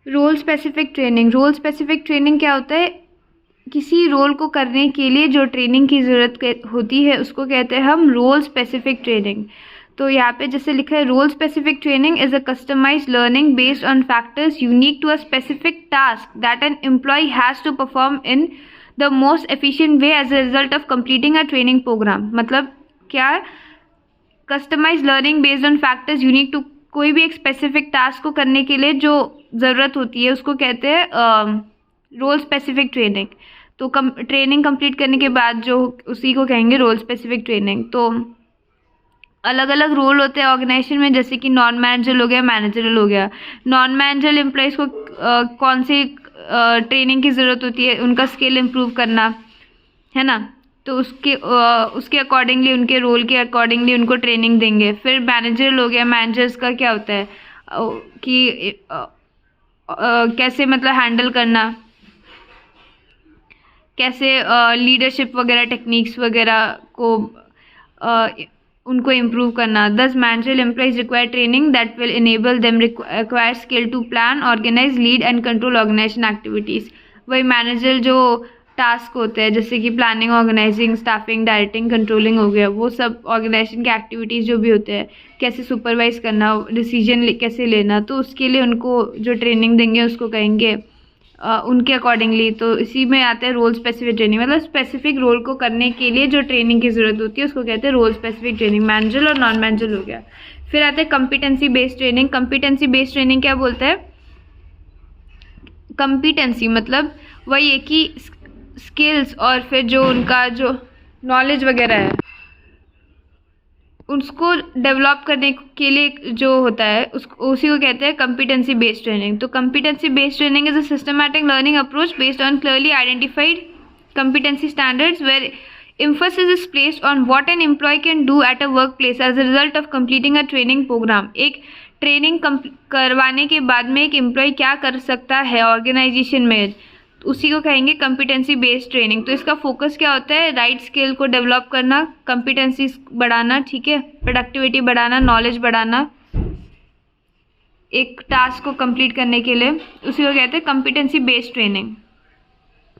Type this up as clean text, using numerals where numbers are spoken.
Role specific training. Role specific training क्या होता है? किसी रोल को करने के लिए जो ट्रेनिंग की ज़रूरत होती है उसको कहते हैं हम रोल स्पेसिफिक ट्रेनिंग। तो यहाँ पे जैसे लिखा है, role specific training is a customized learning based on factors unique to a specific task that an employee has to perform in the most efficient way as a result of completing a training program. मतलब क्या? Customize learning based on factors unique to, कोई भी एक specific task को करने के लिए जो ज़रूरत होती है उसको कहते हैं रोल स्पेसिफिक ट्रेनिंग। तो ट्रेनिंग कंप्लीट करने के बाद जो उसी को कहेंगे रोल स्पेसिफिक ट्रेनिंग। तो अलग अलग रोल होते हैं ऑर्गेनाइजेशन में, जैसे कि नॉन मैनेजरल हो गया, मैनेजरल हो गया। नॉन मैनेजरल एम्प्लॉयज़ को कौन सी ट्रेनिंग की ज़रूरत होती है? उनका स्किल इम्प्रूव करना, है ना। तो उसके अकॉर्डिंगली, उनके रोल के अकॉर्डिंगली उनको ट्रेनिंग देंगे। फिर मैनेजरल हो गया। मैनेजर्स का क्या होता है कि कैसे मतलब हैंडल करना, कैसे लीडरशिप वगैरह टेक्निक्स वगैरह को उनको इम्प्रूव करना। Thus managerial employees require training that will enable them require skill to plan, organize, lead and control organization activities. वही मैनेजर जो टास्क होते हैं जैसे कि planning, organizing, staffing, directing, controlling हो गया, वो सब ऑर्गेनाइजेशन के एक्टिविटीज़ जो भी होते हैं, कैसे सुपरवाइज करना, डिसीजन कैसे लेना, तो उसके लिए उनको जो ट्रेनिंग देंगे उसको कहेंगे उनके अकॉर्डिंगली। तो इसी में आता है रोल स्पेसिफिक ट्रेनिंग। मतलब स्पेसिफिक रोल को करने के लिए जो ट्रेनिंग की ज़रूरत होती है उसको कहते हैं रोल स्पेसिफिक ट्रेनिंग। मैनेजर और नॉन मैनेजर हो गया। फिर आता है competency based training. Competency based training क्या बोलता है? कम्पिटेंसी मतलब वही है कि स्किल्स और फिर जो उनका जो नॉलेज वगैरह है उसको डेवलप करने के लिए जो होता है उसी को कहते हैं कम्पिटेंसी बेस्ड ट्रेनिंग। तो competency based training is a systematic learning approach based on clearly identified competency standards where emphasis is placed on what an employee can do at a workplace as a result of completing a training program। एक training करवाने के बाद में एक employ क्या कर सकता है ऑर्गेनाइजेशन में, उसी को कहेंगे कम्पिटेंसी बेस्ड ट्रेनिंग। तो इसका फोकस क्या होता है? राइट स्किल को डेवलप करना, कम्पिटेंसी बढ़ाना, ठीक है, प्रोडक्टिविटी बढ़ाना, नॉलेज बढ़ाना एक टास्क को कंप्लीट करने के लिए, उसी को कहते हैं कम्पिटेंसी बेस्ड ट्रेनिंग।